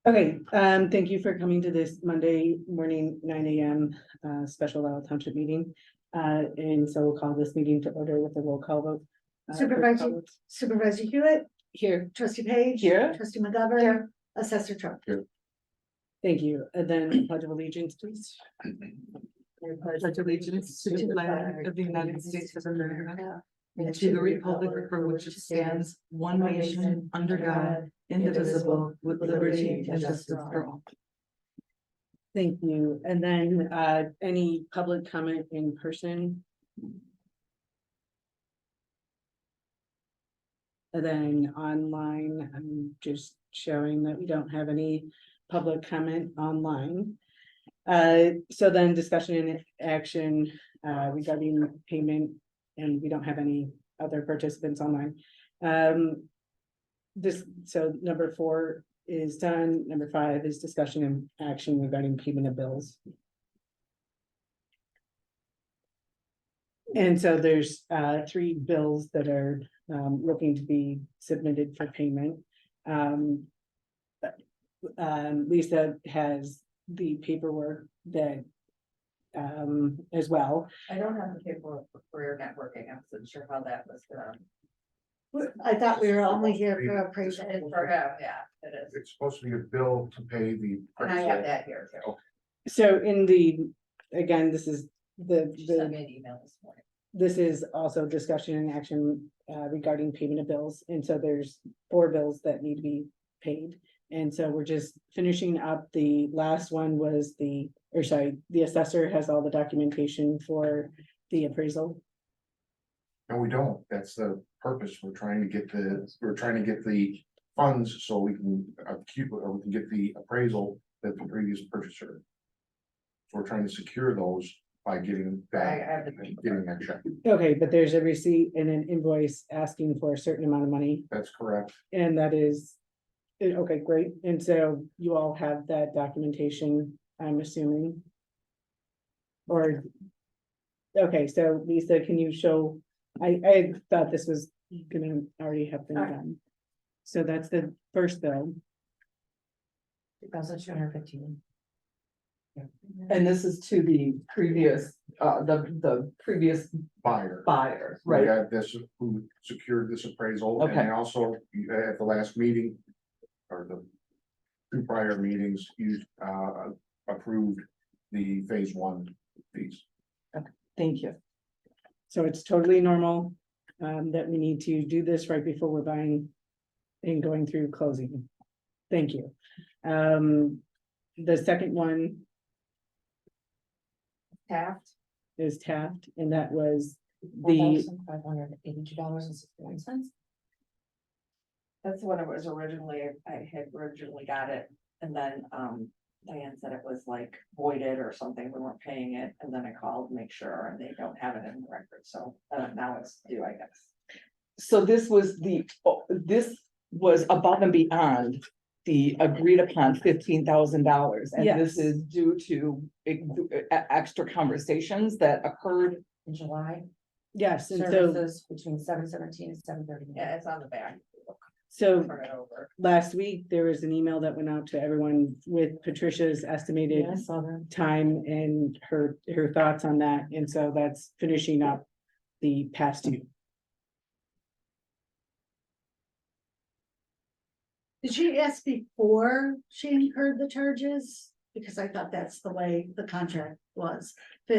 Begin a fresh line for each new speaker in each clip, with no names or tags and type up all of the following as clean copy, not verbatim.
Okay, thank you for coming to this Monday morning, 9 a.m. Special Lisle Township meeting. And so we'll call this meeting to order with a roll call vote.
Supervisor Hewitt,
Here,
trustee Page.
Here.
Trustee McGovern. Assessor Trump.
thank you. And then pledge of allegiance, please.
Pledge allegiance to the flag of the United States of America and to the republic for which it stands, one nation, under God, indivisible, with liberty and justice for all.
Thank you. And then any public comment in person? And then online, I'm just showing that we don't have any public comment online. So then discussion and action regarding payment, and we don't have any other participants online. So number 4 is done. Number 5 is discussion and action regarding payment of bills. And so there's 3 bills that are looking to be submitted for payment. Lisa has the paperwork that as well.
I don't have the paperwork for your networking. I wasn't sure how that was done.
I thought we were only here for appraisal.
For him, yeah, it is.
It's supposed to be a bill to pay the.
And I have that here too.
So in the, again, this is
She sent me an email this morning.
this is also discussion and action regarding payment of bills. And so there's 4 bills that need to be paid. And so we're just finishing up. The last one was the assessor has all the documentation for the appraisal.
And we don't, that's the purpose, we're trying to get the funds so we can we can get the appraisal that the previous purchaser. So we're trying to secure those by getting that, getting that check.
Okay, but there's a receipt and an invoice asking for a certain amount of money,
That's correct.
and that is, okay, great. And so you all have that documentation, I'm assuming. Or, okay, so Lisa, can you show, I thought this was gonna already have been done. So that's the first bill.
2,215.
And this is to the previous, the previous
Buyer.
buyer,
We
right?
had this, who secured this appraisal, and
Okay.
then also at the last meeting. Or the 2 prior meetings, you approved the phase 1 fees.
Thank you.
So it's totally normal that we need to do this right before we're buying and going through closing. Thank you. The second one
Taft.
is Taft, and that was the,
$1,582.61. That's what it was originally. I had originally got it, and then Diane said it was like voided or something. We weren't paying it, and then I called to make sure, and they don't have it in the record. So now it's due, I guess.
So this was this was above and beyond the agreed upon $15,000. And this
Yes.
is due to extra conversations that occurred.
In July,
yes, and so,
services between 7:17 and 7:30. Yeah, it's on the back.
so
Turn it over.
last week, there was an email that went out to everyone with Patricia's estimated
I saw that.
time and her thoughts on that, and so that's finishing up the past due.
Did she ask before she incurred the charges? Because I thought that's the way the contract was,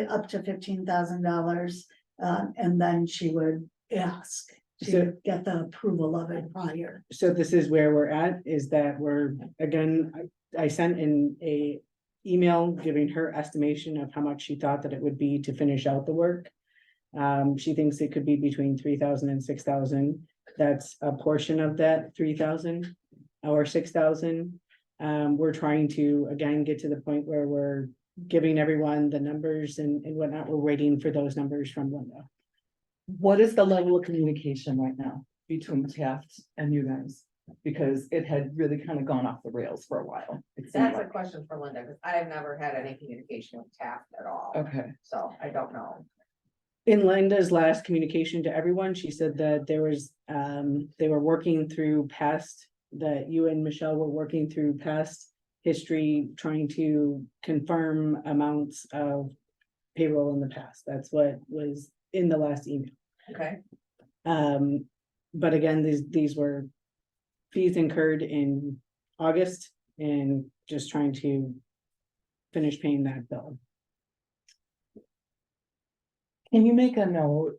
up to $15,000. And then she would ask to get the approval of it prior.
So this is where we're at, is that we're, again, I sent in a email giving her estimation of how much she thought that it would be to finish out the work. She thinks it could be between 3,000 and 6,000. That's a portion of that 3,000 or 6,000. We're trying to, again, get to the point where we're giving everyone the numbers and whatnot. We're waiting for those numbers from Linda.
What is the level of communication right now between Taft and you guys? Because it had really kind of gone off the rails for a while. It seemed
That's a
like.
question for Linda, because I have never had any communication with Taft at all.
Okay,
So I don't know.
In Linda's last communication to everyone, she said that there was, they were working through past, that you and Michelle were working through past history, trying to confirm amounts of payroll in the past. That's what was in the last email.
Okay,
But again, these were fees incurred in August and just trying to finish paying that bill.
Can you make a note?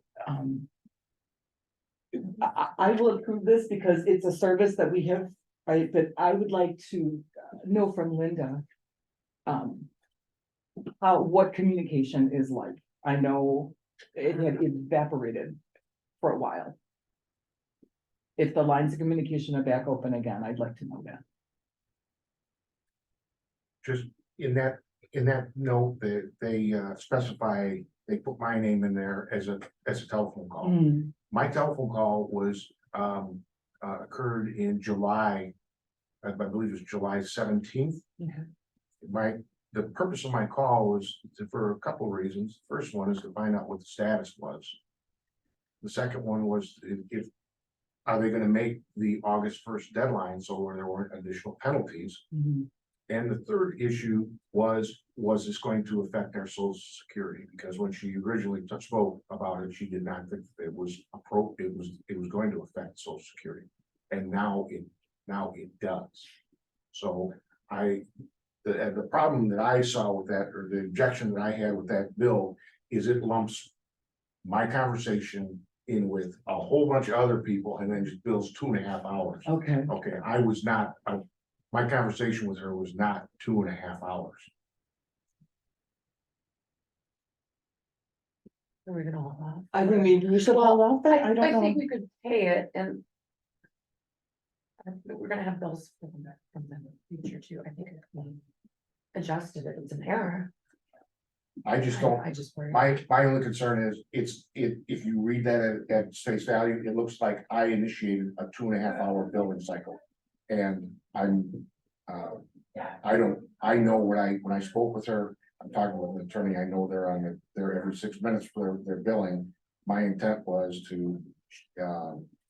I will approve this because it's a service that we have, right, but I would like to know from Linda. What communication is like. I know it had evaporated for a while. If the lines of communication are back open again, I'd like to know that.
Just in that note, they specify, they put my name in there as a telephone call.
Mm,
My telephone call was, occurred in July, I believe it was July 17th.
okay.
The purpose of my call was for a couple of reasons. First one is to find out what the status was. The second one was if are they gonna make the August 1st deadline so where there weren't additional penalties?
Mhm.
And the third issue was this going to affect our social security? Because when she originally spoke about it, she did not think it was appropriate, it was going to affect social security. And now it does. So the problem that I saw with that, or the objection that I had with that bill, is it lumps my conversation in with a whole bunch of other people and then just bills 2.5 hours.
Okay,
Okay, my conversation with her was not 2.5 hours.
We're gonna hold off.
I think maybe we should hold off that, I don't know.
think we could pay it and. We're gonna have bills from the future too, I think it can be adjusted if it's an error.
I just don't,
I just worry.
my only concern is, if you read that at face value, it looks like I initiated a 2.5 hour billing cycle. And I'm, I know when I spoke with her, I'm talking with an attorney, I know they're there every 6 minutes for their billing. My intent was to,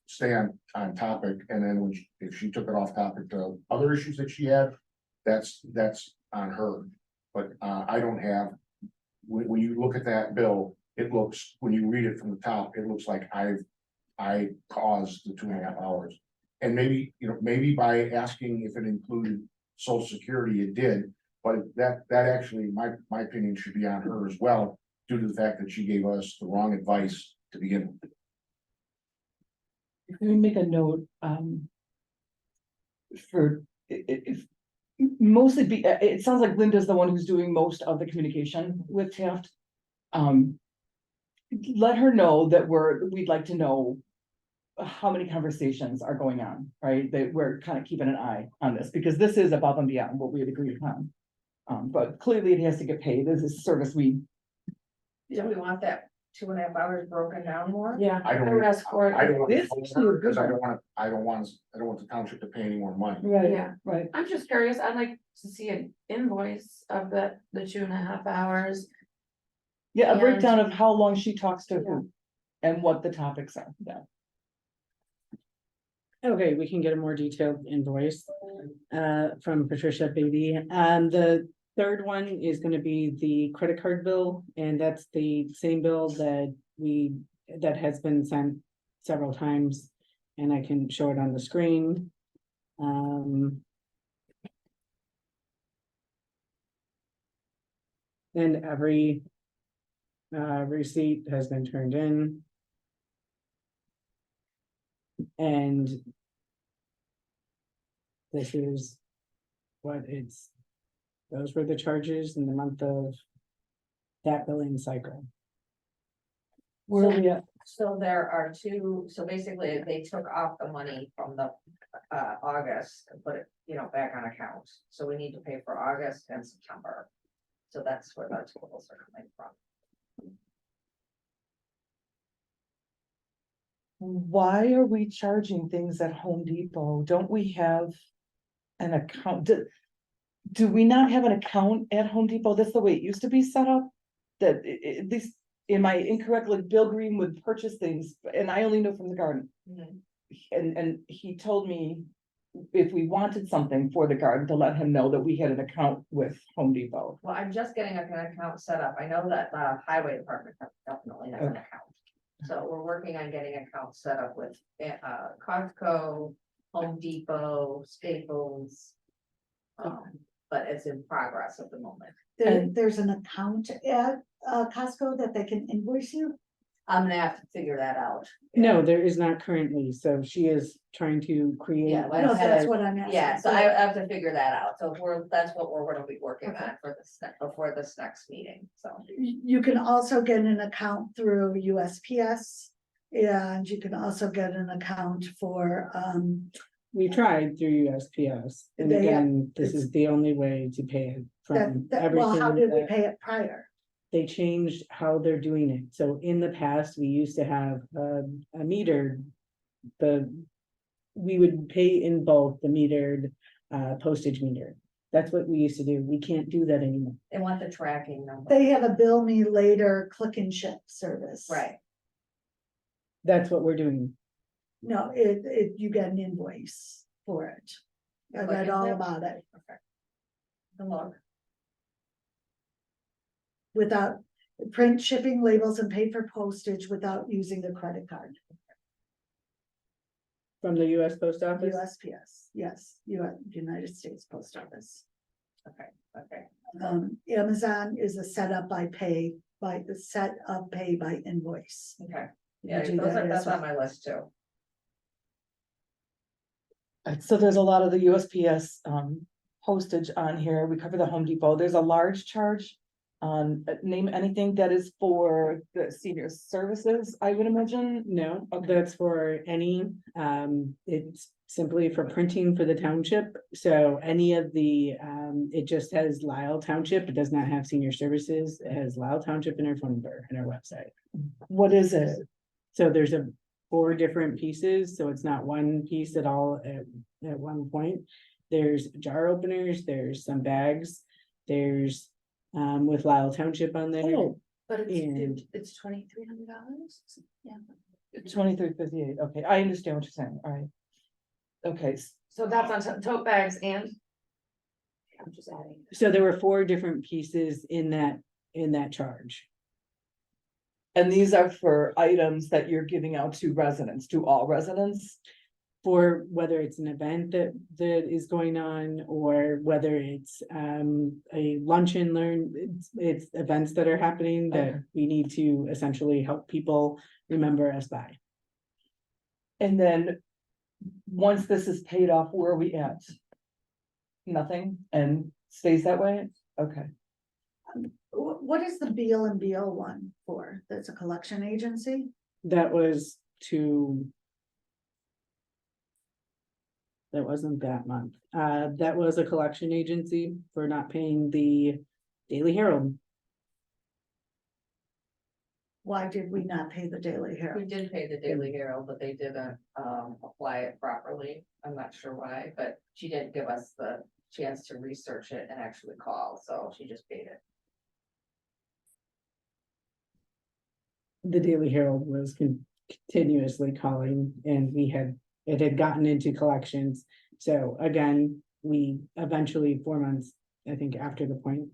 stay on topic, and then if she took it off topic to other issues that she had, that's on her. But I don't have, when you look at that bill, it looks, when you read it from the top, it looks like I caused the 2.5 hours. And maybe by asking if it included social security, it did, but that actually, my opinion should be on her as well, due to the fact that she gave us the wrong advice to begin with.
If we make a note, for, if, mostly it sounds like Linda's the one who's doing most of the communication with Taft. Let her know that we'd like to know how many conversations are going on, right? That we're kind of keeping an eye on this, because this is above and beyond what we had agreed upon. But clearly it has to get paid. This is service we.
do we want that 2.5 hours broken down more?
Yeah,
I don't-
I would ask for
I
it.
don't want to
This
hold
is
her,
a
because
good
I don't want the township to pay any more money.
Right,
Yeah.
right.
I'm just curious, I'd like to see an invoice of the 2.5 hours.
Yeah, a
And-
breakdown of how long she talks to
Yeah.
who and what the topics are, yeah.
Okay, we can get a more detailed invoice from Patricia Beatty. The third one is gonna be the credit card bill, and that's the same bill that has been sent several times, and I can show it on the screen. And every receipt has been turned in. And this is what those were the charges in the month of that billing cycle.
Where are we at?
So there are two, so basically they took off the money from the August and put it, back on account. So we need to pay for August and September. So that's where the totals are coming from.
Why are we charging things at Home Depot? Don't we have an account? Do we not have an account at Home Depot? That's the way it used to be set up? That at least, am I incorrect? Like Bill Green would purchase things, and I only know from the garden. And he told me if we wanted something for the garden, to let him know that we had an account with Home Depot.
Well, I'm just getting an account set up. I know that the highway department definitely has an
Okay.
account. So we're working on getting accounts set up with, Costco, Home Depot, Staples. But it's in progress at the moment.
There's an account at Costco that they can invoice you.
I'm gonna have to figure that out.
No, there is not currently, so she is trying to create.
Yeah, well,
No,
Okay.
that's what I'm asking.
Yeah, so I have to figure that out. So that's what we're gonna be working
Okay.
on for this, before this next meeting, so.
You can also get an account through USPS. And you can also get an account for,
We tried through USPS, and
They-
again, this is the only way to pay it from
well, how did we
everything.
pay it prior?
They changed how they're doing it, so in the past, we used to have a meter. We would pay in bulk the metered postage meter. That's what we used to do. We can't do that anymore.
They want the tracking number.
They have a bill me later click and ship service.
Right,
That's what we're doing.
No, you get an invoice for it. I
Click
read
and
all
ship?
about it
the log.
without print shipping labels and pay for postage without using a credit card.
From the US Post Office.
USPS, yes, United States Post Office.
Okay,
Amazon is a setup by pay, by the set up pay by invoice.
okay.
You
Yeah,
do that
that's
as
on
well.
my list too.
So there's a lot of the USPS postage on here. We cover the Home Depot. There's a large charge. Name anything that is for the senior services, I would imagine.
No, that's for any, it's simply for printing for the township, so any of the, it just has Lisle Township, it does not have senior services, it has Lisle Township in our phone number and our website.
What is it?
So there's 4 different pieces, so it's not one piece at all at one point. There's jar openers, there's some bags, there's, with Lisle Township on there.
Oh,
But
And-
it's $2,300? Yeah.
2358. Okay, I understand what you're saying. All right. Okay,
So that's on tote bags and. I'm just adding.
So there were 4 different pieces in that charge.
and these are for items that you're giving out to residents, to all residents?
For whether it's an event that is going on, or whether it's a lunch and learn, it's events that are happening that
Okay.
we need to essentially help people remember us by.
And then, once this is paid off, where are we at? Nothing, and stays that way? Okay,
What is the Beal and Beal one for? That's a collection agency?
That was to. That wasn't that month. That was a collection agency for not paying the Daily Herald.
Why did we not pay the Daily
We
Herald?
did pay the Daily Herald, but they didn't apply it properly. I'm not sure why, but she didn't give us the chance to research it and actually call, so she just paid it.
The Daily Herald was continuously calling, and it had gotten into collections. So again, we eventually 4 months, I think, after the point.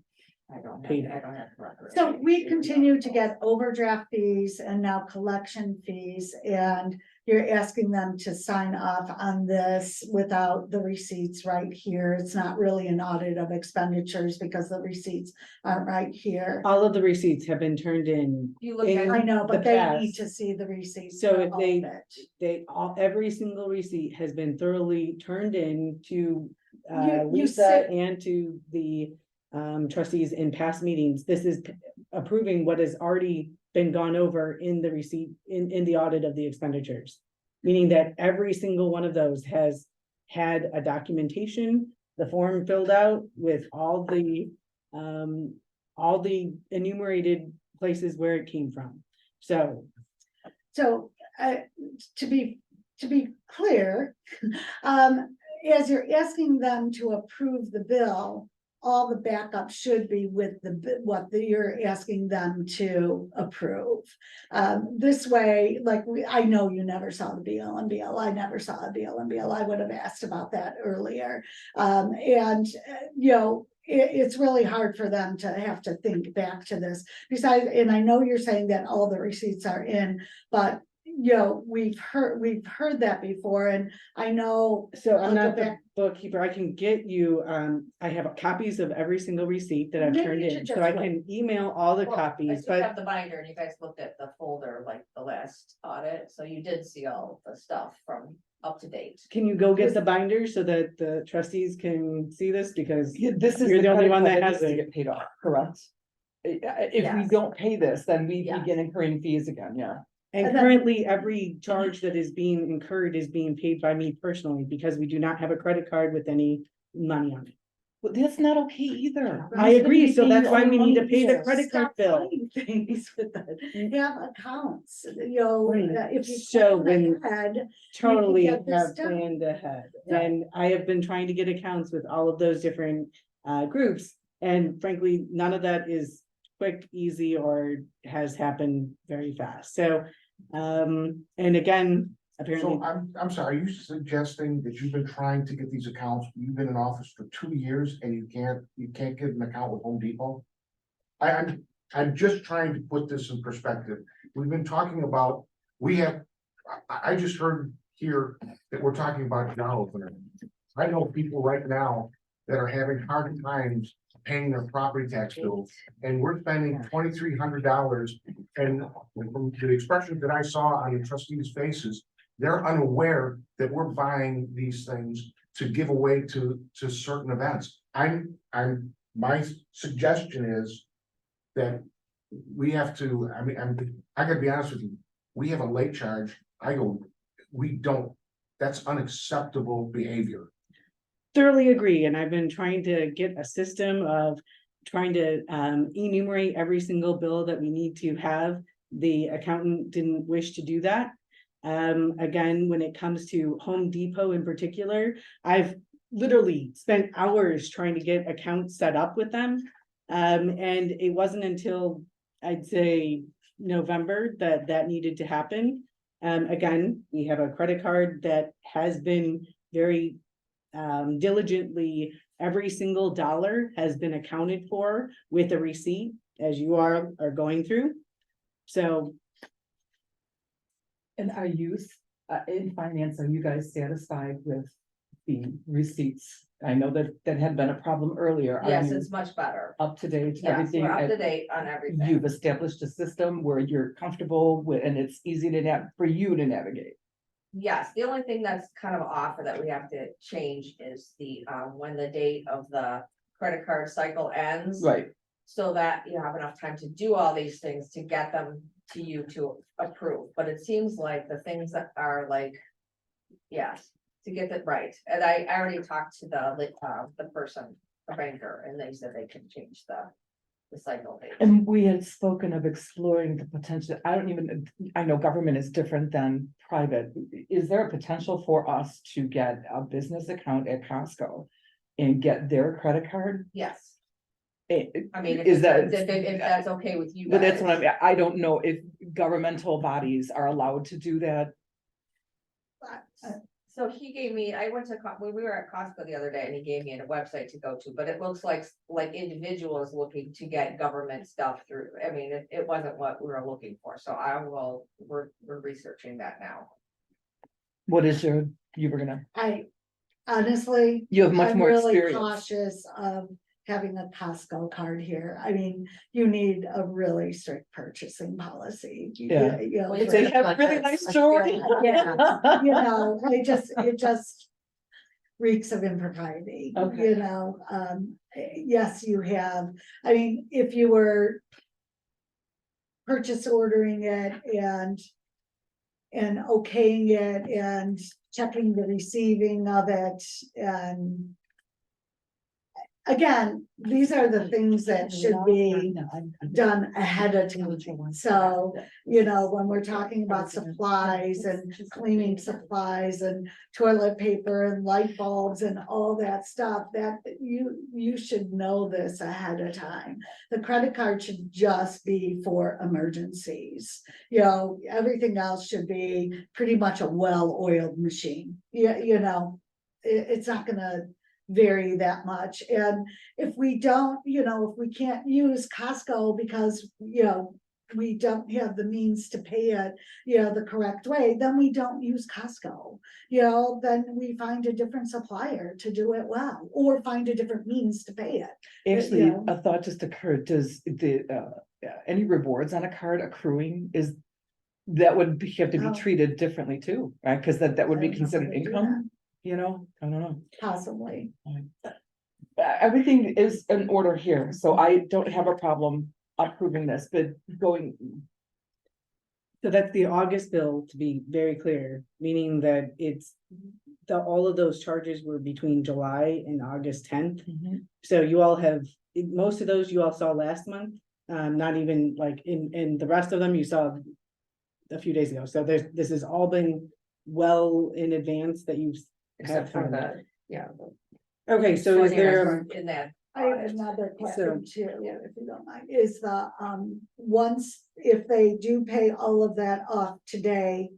I don't
Paid.
have the record.
So we continue to get overdraft fees and now collection fees, and you're asking them to sign off on this without the receipts right here. It's not really an audit of expenditures because the receipts aren't right here.
All of the receipts have been turned in.
You look at,
I know, but
the
they
past.
need to see the receipts.
So
for
if
all
they-
of it.
Every single receipt has been thoroughly turned in to
You
Lisa
said-
and to the trustees in past meetings. This is approving what has already been gone over in the receipt, in the audit of the expenditures. Meaning that every single one of those has had a documentation, the form filled out with all the enumerated places where it came from. So
So, to be clear, as you're asking them to approve the bill, all the backup should be with you're asking them to approve. This way, like, I know you never saw the BL, I never saw a BL, I would have asked about that earlier. You know, it's really hard for them to have to think back to this. Besides, and I know you're saying that all the receipts are in, but you know, we've heard that before, and I know.
So
I'll
I'm
go
not the
back-
bookkeeper, I can get you, I have copies of every single receipt that I've
Maybe
turned
you
in,
should
so
just
I
wait.
can email all the
Well, I
copies,
still
but.
have the binder and you guys looked at the folder like the last audit, so you did see all the stuff from up to date.
Can you go get the binder so that the trustees can see this, because
Yeah, this is.
you're the only
credit
one
card
that
needs
has
to
it.
Get paid off, correct? If we
Yes.
don't pay this, then we
Yes.
begin incurring fees again, yeah.
And
And then-
currently, every charge that is being incurred is being paid by me personally, because we do not have a credit card with any money on it.
But that's not okay either.
I
You shouldn't
agree,
be
so
paying
that's
your
why
own
we need to
money
pay the
either.
credit card
Stop
bill.
finding things with that, have accounts, you know,
Right.
if you.
So
plan
when-
ahead,
Totally
get this
have
done.
planned ahead,
Yeah.
and I have been trying to get accounts with all of those different groups. And frankly, none of that is quick, easy, or has happened very fast, so. And again, apparently.
So I'm sorry, are you suggesting that you've been trying to get these accounts, you've been in office for 2 years and you can't get an account with Home Depot? I'm just trying to put this in perspective. We've been talking about, I just heard here that we're talking about job opener. I know people right now that are having hard times paying their property tax bills, and we're spending $2,300. And from the expressions that I saw on the trustees' faces, they're unaware that we're buying these things to give away to certain events. My suggestion is that we have to, I gotta be honest with you, we have a late charge. That's unacceptable behavior.
Thoroughly agree, and I've been trying to get a system of trying to enumerate every single bill that we need to have. The accountant didn't wish to do that. Again, when it comes to Home Depot in particular, I've literally spent hours trying to get accounts set up with them. And it wasn't until, I'd say, November that needed to happen. Again, we have a credit card that has been very diligently, every single dollar has been accounted for with a receipt, as you are going through. So.
And are you, in finance, are you guys satisfied with the receipts? I know that had been a problem earlier. Are
Yes,
you
it's much better.
up to date,
Yes,
everything?
we're up to date on everything.
You've established a system where you're comfortable with, and it's easy to for you to navigate.
Yes, the only thing that's kind of off or that we have to change is when the date of the credit card cycle ends.
Right.
So that you have enough time to do all these things to get them to you to approve, but it seems like the things that are like. Yes, to get that right, and I already talked to the person, the banker, and they said they can change the cycle date.
And we had spoken of exploring the potential, I know government is different than private. Is there a potential for us to get a business account at Costco and get their credit card?
Yes,
I
I mean,
Is that-
if that's okay with you
But that's
guys.
what I don't know if governmental bodies are allowed to do that.
So he gave me, I went to, when we were at Costco the other day and he gave me a website to go to, but it looks like individuals looking to get government stuff through. I mean, it wasn't what we were looking for, so we're researching that now.
What is you were gonna,
I honestly.
you have much
I'm
more
really
experience.
cautious of having a Costco card here. I mean, you need a really strict purchasing policy.
Yeah.
You know,
They have really nice jewelry.
Yeah, you know, it just reeks of impropriety,
Okay.
you know, yes, you have, I mean, if you were purchase ordering it and okaying it and checking the receiving of it, and again, these are the things that should be done ahead of time. So, you know, when we're talking about supplies and cleaning supplies and toilet paper and light bulbs and all that stuff, that you should know this ahead of time. The credit card should just be for emergencies. You know, everything else should be pretty much a well-oiled machine. Yeah, you know, it's not gonna vary that much. And if we don't, you know, if we can't use Costco because, you know, we don't have the means to pay it, you know, the correct way, then we don't use Costco. You know, then we find a different supplier to do it well, or find a different means to pay it.
Actually,
Yeah.
a thought just occurred, does the, any rewards on a card accruing that would have to be
Oh.
treated differently too, right? Cause that would
I
be
don't know
considered
how they do
income, you know, I don't know.
Possibly.
Everything is in order here, so I don't have a problem approving this, but going,
So that's the August bill, to be very clear, meaning that it's. All of those charges were between July and August 10th. So you all have, most of those you all saw last month, not even like in the rest of them you saw. A few days ago, so this has all been well in advance that you've.
Except for
had time.
the, yeah.
Okay, so is there,
In that.
I have another question too, if you don't mind, is the, once, if they do pay all of that off today,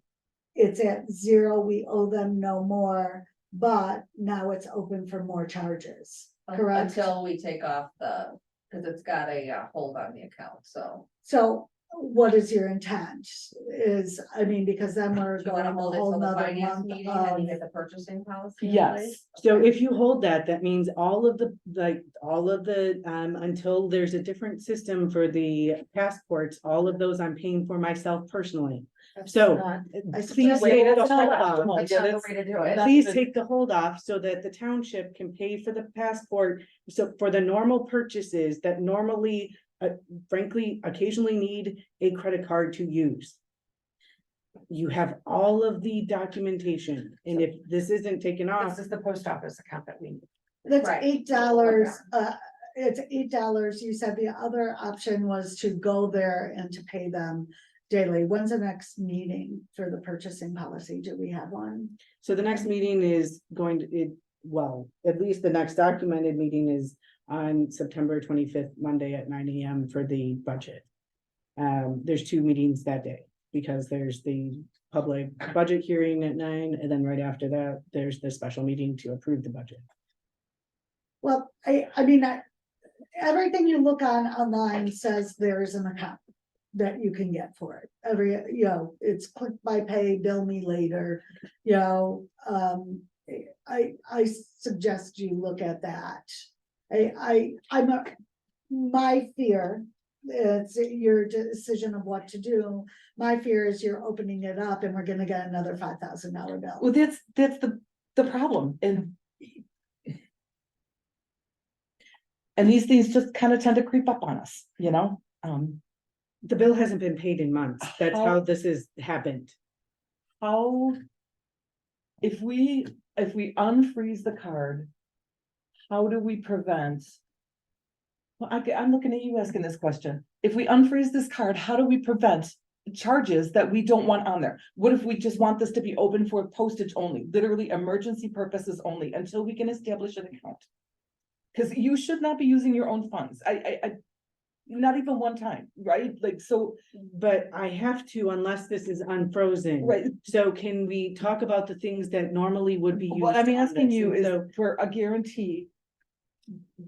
it's at zero, we owe them no more, but now it's open for more charges, correct?
Until we take off cause it's got a hold on the account, so.
So what is your intent? Is, I mean, because then we're
Do you
going
wanna
a
hold it
whole
till the
nother
finance
month
meeting and you
of.
get the purchasing policy? in
yes,
place?
so if you hold that, that means all of the, until there's a different system for the passports, all of those I'm paying for myself personally. So
I
please
suggest-
take the
that's not
hold off.
optimal.
That's
Yeah,
not the
that's-
way to do it.
Please take the hold off so that the township can pay for the passport. So for the normal purchases that normally, frankly, occasionally need a credit card to use. You have all of the documentation, and if this isn't taken
This
off,
is the post office account that we need.
That's
Right.
$8, it's $8, you said the other option was to go there and to pay them daily. When's the next meeting for the purchasing policy? Do we have one?
so the next meeting is going to, well, at least the next documented meeting is on September 25th, Monday at 9 AM for the budget. There's 2 meetings that day, because there's the public budget hearing at 9, and then right after that, there's the special meeting to approve the budget.
Well, I mean, everything you look on online says there is an account that you can get for it. You know, it's click by pay, bill me later, you know, I suggest you look at that. My fear, it's your decision of what to do. My fear is you're opening it up and we're gonna get another $5,000 bill.
well, that's the problem, and these things just kind of tend to creep up on us, you know,
The bill hasn't been paid in months. That's how this has happened.
how. If we unfreeze the card, how do we prevent? Well, I'm looking at you asking this question. If we unfreeze this card, how do we prevent charges that we don't want on there? What if we just want this to be open for postage only, literally emergency purposes only, until we can establish an account? Cause you should not be using your own funds. Not even one time, right? Like, so,
But I have to unless this is unfrozen.
right.
So can we talk about the things that normally would be used?
What I'm
on
asking
this?
you
And
is
so-
for a guarantee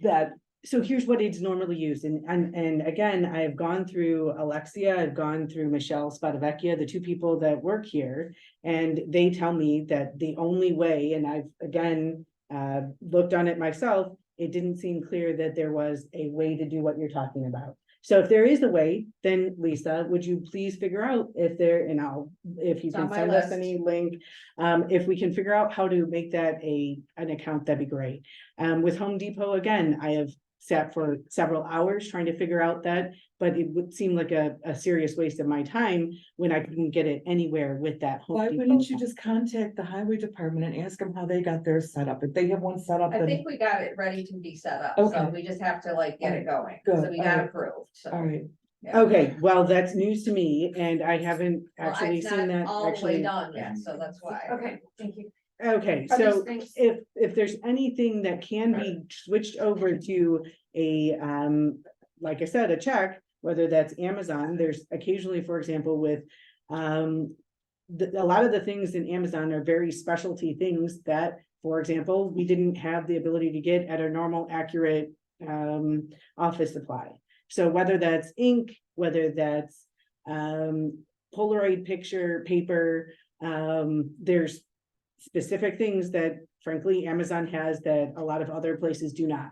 that,
So here's what it's normally used, and again, I have gone through Alexia, I've gone through Michelle Spadavecchia, the 2 people that work here. And they tell me that the only way, and I've again, looked on it myself, it didn't seem clear that there was a way to do what you're talking about. So if there is a way, then Lisa, would you please figure out if there, and if you
It's on
can
my
send us
list.
any link. If we can figure out how to make that an account, that'd be great. With Home Depot, again, I have sat for several hours trying to figure out that, but it would seem like a serious waste of my time when I couldn't get it anywhere with that. Home
Why
Depot.
wouldn't you just contact the highway department and ask them how they got theirs set up? If they have one set up,
I
then,
think we got it ready to be set up, so
Okay.
we just have to like get it going,
Good,
so we got
alright.
approved, so.
all right.
yeah.
Okay, well, that's news to me and I haven't
Well,
actually
it's
seen
not
that
all the way
actually.
done yet, so that's why.
Okay, thank you.
Okay,
Are these
so
things-
if there's anything that can be switched over to a, like I said, a check, whether that's Amazon, there's occasionally, for example, with, a lot of the things in Amazon are very specialty things that, for example, we didn't have the ability to get at a normal, accurate, office supply. So whether that's ink, whether that's, Polaroid picture, paper, there's specific things that frankly Amazon has that a lot of other places do not.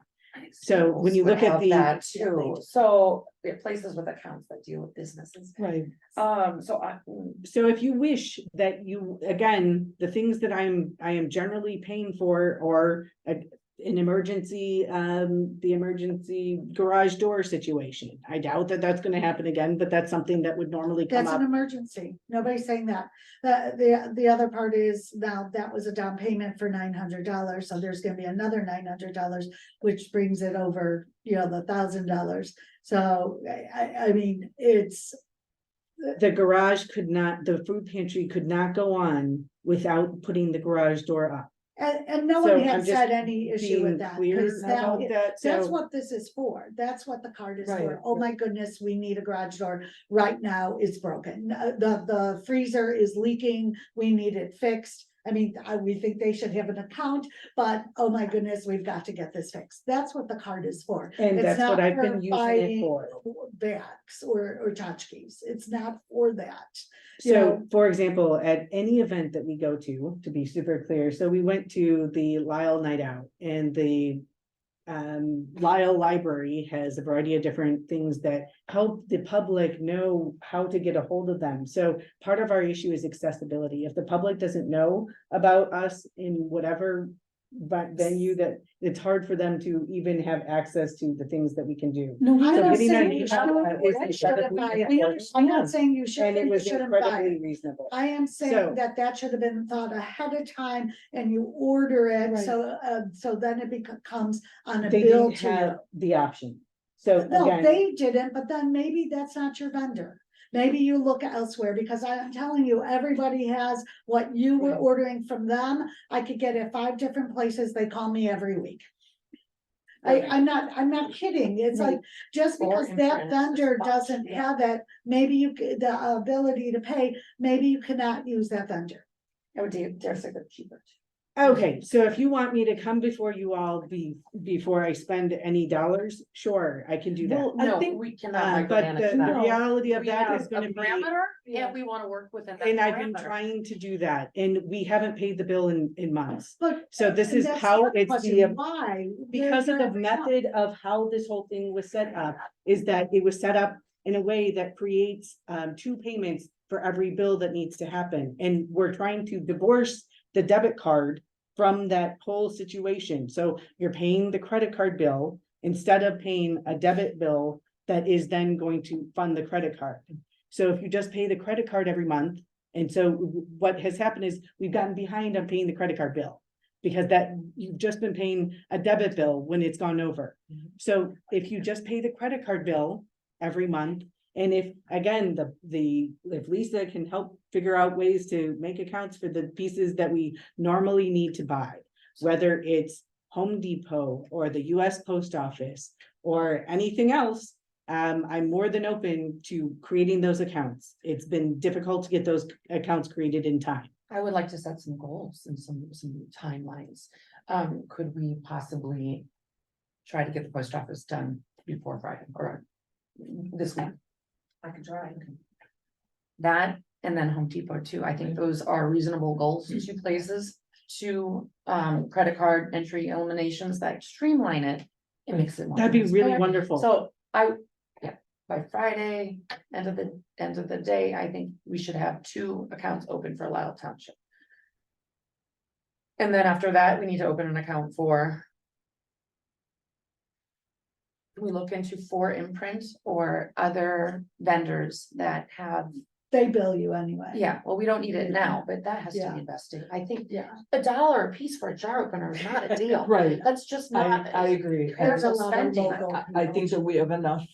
So when you
Would
look at
have
the,
that too, so there are places with accounts that deal with businesses.
Right.
So I,
so if you wish that you, again, the things that I am generally paying for or an emergency, the emergency garage door situation. I doubt that that's gonna happen again, but that's something that would normally come
That's
up.
an emergency. Nobody's saying that. The other part is now that was a down payment for $900. So there's gonna be another $900, which brings it over, the $1,000. So I mean, it's,
The garage could not, the food pantry could not go on without putting the garage door up.
and no
So
one
I'm
had
just
said any issue
Being
with that.
clear
'Cause
about that,
that's
so,
what this is for. That's what the card is
Right,
for. Oh my goodness, we need a garage door. Right now, it's broken. The freezer is leaking. We need it fixed. I mean, we think they should have an account, but oh my goodness, we've got to get this fixed. That's what the card is for.
and
It's
that's what
not
I've
for
been using it
buying
for.
Bags or tchotchkes. It's not for that.
So, for example, at any event that we go to be super clear, so we went to the Lisle Night Out and the Lisle Library has a variety of different things that help the public know how to get a hold of them. So part of our issue is accessibility. If the public doesn't know about us in whatever venue, that it's hard for them to even have access to the things that we can do.
No,
I'm
So
not
getting
saying
that
you
email is
shouldn't
incredibly
buy it.
important,
I'm not saying you should,
and it
you
was
shouldn't buy
incredibly
it.
reasonable.
I am
So-
saying that should have been thought ahead of time and you order it,
Right.
so then it becomes on a
They
bill
didn't
to you.
have the option. So
No,
again,
they didn't, but then maybe that's not your vendor. Maybe you look elsewhere, because I'm telling you, everybody has what you were
Right.
ordering from them. I could get it 5 different places. They call me every week. I'm not kidding. It's
Right.
like, just
Or
because that
insurance,
vendor
just
doesn't
yeah.
have it, maybe the ability to pay, maybe you cannot use that vendor.
I would dare say they're cheaper.
okay, so if you want me to come before you all before I spend any dollars, sure, I can do that.
Well,
I
no,
think,
we cannot
But
micromanage
the
that.
reality of
We
that
have
is
a
gonna be,
parameter, and we wanna work within that
and I've been
parameter.
trying to do that, and we haven't paid the bill in months.
But.
So this
and
is
that's
how
the
it's
question,
the,
why?
because of the
You're-
method of how this whole thing was set up, is that it was set up in a way that creates, 2 payments for every bill that needs to happen, and we're trying to divorce the debit card from that whole situation. So you're paying the credit card bill instead of paying a debit bill that is then going to fund the credit card. So if you just pay the credit card every month, and so what has happened is we've gotten behind on paying the credit card bill. Because that, you've just been paying a debit bill when it's gone over. So if you just pay the credit card bill every month, and if, again, if Lisa can help figure out ways to make accounts for the pieces that we normally need to buy, whether it's Home Depot or the US Post Office or anything else, I'm more than open to creating those accounts. It's been difficult to get those accounts created in time.
I would like to set some goals and some timelines. Could we possibly try to get the post office done before Friday or this week?
I can try.
That, and then Home Depot too. I think those are reasonable goals, 2 places. 2 credit card entry eliminations that streamline it. It makes it more.
That'd be really
transparent.
wonderful.
So by Friday, end of the day, I think we should have 2 accounts open for Lisle Township. And then after that, we need to open an account for we look into for imprint or other vendors that have,
They bill you anyway.
yeah, well, we don't need it now, but that has to
Yeah.
be invested. I think
Yeah,
$1 a piece for a jar opener is not a deal.
Right,
That's just not.
I agree.
there's a
of
lot of
spending.
local.
I think that we have enough.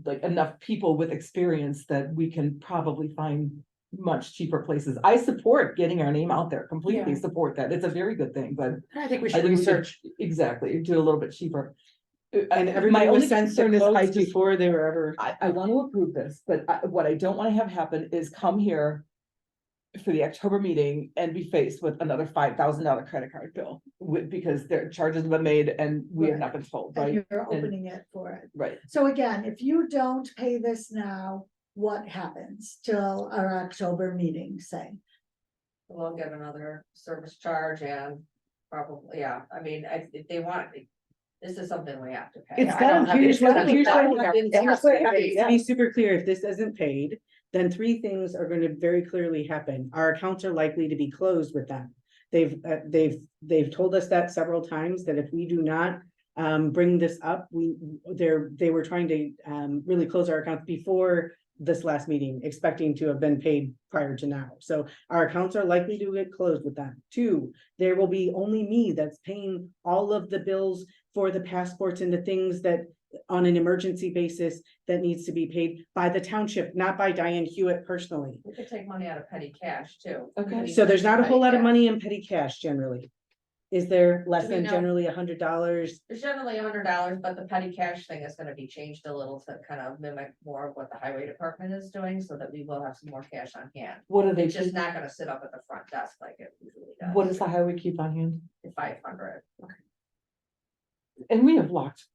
Like enough people with experience that we can probably find much cheaper places. I support getting our name out there, completely
Yeah.
support that. It's a very good thing, but
I think we
I
should
think we should
research.
exactly do a little bit cheaper.
And
My
everybody
only
was sent the
concern is I
quotes
just,
before they were ever.
I want to approve this, but what I don't want to have happen is come here for the October meeting and be faced with another $5,000 credit card bill because their charges have been made and we have not been told,
And
right?
you're opening it for it.
Right.
So again, if you don't pay this now, what happens till our October meeting, say?
We'll get another service charge and probably, yeah, I mean, if they want, this is something we have to pay.
It's
I
done.
don't have
Here's
the
what,
expense.
here's
I
what,
think
didn't
our-
here's
it
what
has to
happened.
be-
To be super clear, if this isn't paid, then three things are gonna very clearly happen. Our accounts are likely to be closed with them. They've told us that several times, that if we do not bring this up, they were trying to really close our accounts before this last meeting, expecting to have been paid prior to now. So our accounts are likely to get closed with them. Two, there will be only me that's paying all of the bills for the passports and the things that on an emergency basis that needs to be paid by the township, not by Diane Hewitt personally.
We could take money out of petty cash too.
Okay.
So there's not a whole lot of
Petty cash.
money in petty cash generally. Is there less
Do we
than
know-
generally $100?
There's generally $100, but the petty cash thing is gonna be changed a little to kind of mimic more of what the highway department is doing, so that we will have some more cash on hand.
what do they,
It's just not gonna sit up at the front desk like it usually does.
what does the highway keep on hand?
500.
And we have locked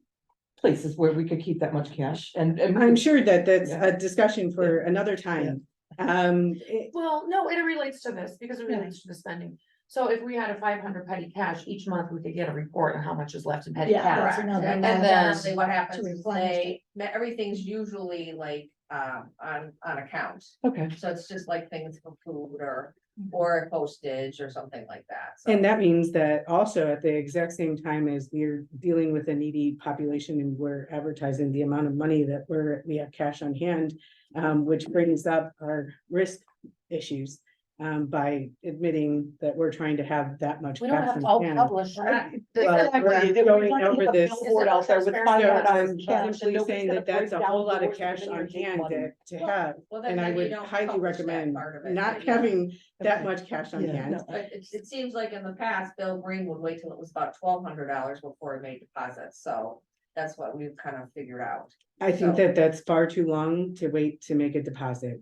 places where we could keep that much cash and.
I'm sure that that's
Yeah.
a discussion for another time.
Well, no, it relates to this because it relates to the spending. So if we had a 500 petty cash, each month we could get a report on how much is left in petty
Yeah,
cash.
that's another.
And
then-
then generally what happens
to
is
replenish
everything's usually like, on account.
Okay,
So it's just like things for food or postage or something like that. So-
And that means that also at the exact same time as we're dealing with a needy population and we're advertising the amount of money that we have cash on hand, which brings up our risk issues, by admitting that we're trying to have that much.
We don't
cash
have to
on
all
hand.
publish. right?
Well, we're going over this.
Billboard out there with
So
$500
I'm
cash.
simply saying that that's a whole lot of cash on hand to have.
Well, then
And I
maybe
would
you don't
highly
publish that
recommend
part of it,
not
but yeah.
having that
Okay.
much cash on
Yeah,
hand.
no.
But it seems like in the past, Bill Green would wait till it was about $1,200 before he made deposits, so that's what we've kind of figured out.
I think
So-
that that's far too long to wait to make a deposit.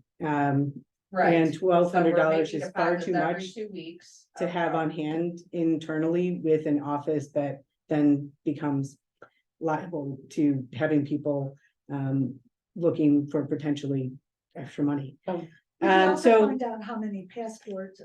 Right.
And $1,200
So we're making
is far
deposits
too
every
much
2 weeks.
to have on hand internally with an office that then becomes liable to having people looking for potentially extra money.
Oh.
We can also
So
find out how many passports.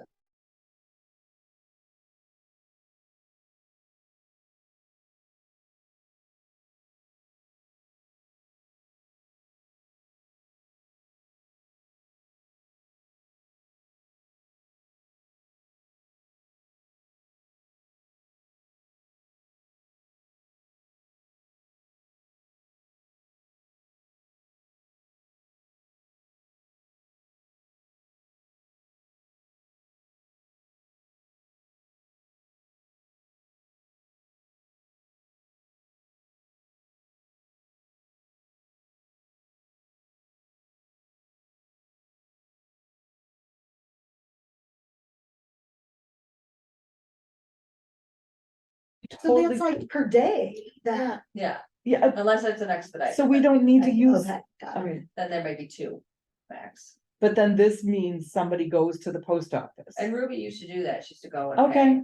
So that's like per day, that.
Yeah,
Yeah,
unless it's an expedite.
so we don't need to use,
Okay, got it.
okay,
Then there may be 2 max.
but then this means somebody goes to the post office.
And Ruby used to do that. She used to go and
Okay,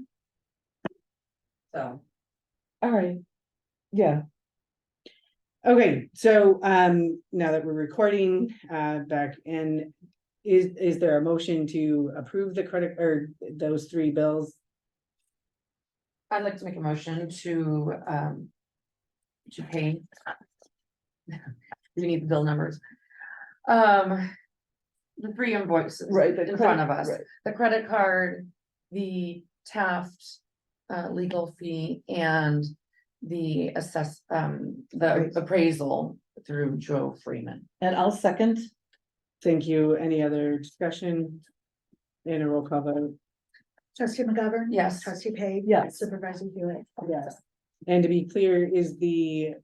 pay, so.
all right, yeah,
okay, so now that we're recording back in, is there a motion to approve the credit or those 3 bills?
I'd like to make a motion to pay. We need the bill numbers. The 3 invoices
right.
in front of us,
Right.
the credit card, the Taft legal fee and the the appraisal through Joe Freeman.
And I'll second.
Thank you. Any other discussion? In a roll call vote?
Trustee McGovern.
Yes.
Trustee Page.
Yes.
Supervisor Hewitt.
Yes. And to be clear, is the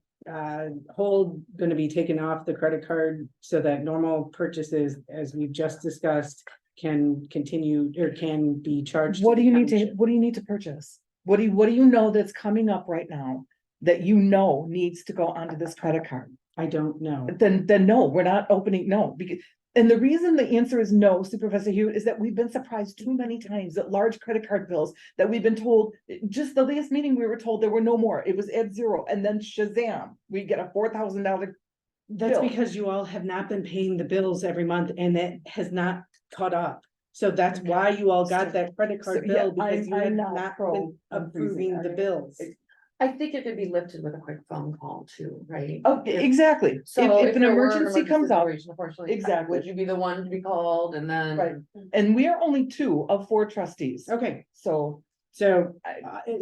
hold gonna be taken off the credit card so that normal purchases, as we've just discussed, can continue or can be charged?
What do
the
you need to,
township?
what do you need to purchase? What do you know that's coming up right now that you know needs to go onto this credit card?
I don't know.
Then no, we're not opening, no, because, and the reason the answer is no, Supervisor Hewitt, is that we've been surprised too many times that large credit card bills that we've been told, just the last meeting, we were told there were no more, it was at zero, and then shazam, we get a $4,000.
That's
bill.
because you all have not been paying the bills every month and it has not caught up. So that's why you all got that credit card
So, yeah,
bill, because you
I'm
have
not
not
pro
been approving
unfreezing.
the bills.
I think it could be lifted with a quick phone call too, right?
Oh, exactly,
So
if an
there were
emergency comes up,
situation, unfortunately,
exactly.
would you be the one to be called and then?
right, and we are only 2 of 4 trustees,
Okay,
so.
so,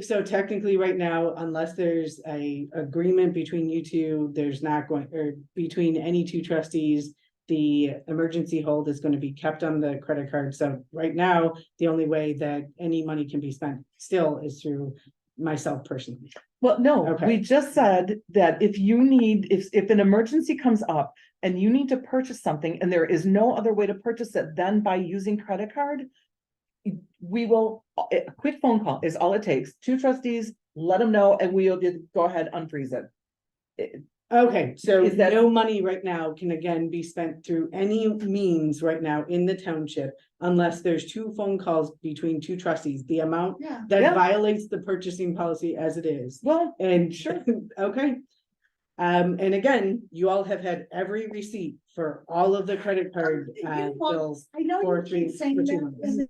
so technically right now, unless there's a agreement between you two, there's not going, or between any 2 trustees, the emergency hold is gonna be kept on the credit card. So right now, the only way that any money can be spent still is through myself personally.
Well, no,
Okay.
we just said that if you need, if an emergency comes up and you need to purchase something and there is no other way to purchase it than by using credit card. We will, a quick phone call is all it takes, 2 trustees, let them know, and we'll just go ahead, unfreeze it.
Okay, so
Is that-
no money right now can again be spent through any means right now in the township unless there's 2 phone calls between 2 trustees, the amount
Yeah.
that
Yeah.
violates the purchasing policy as it is.
Well,
And
Sure.
okay. And again, you all have had every receipt for all of the credit card
You know,
bills
I know
for
you keep
3
saying
for 2
that,
months.
and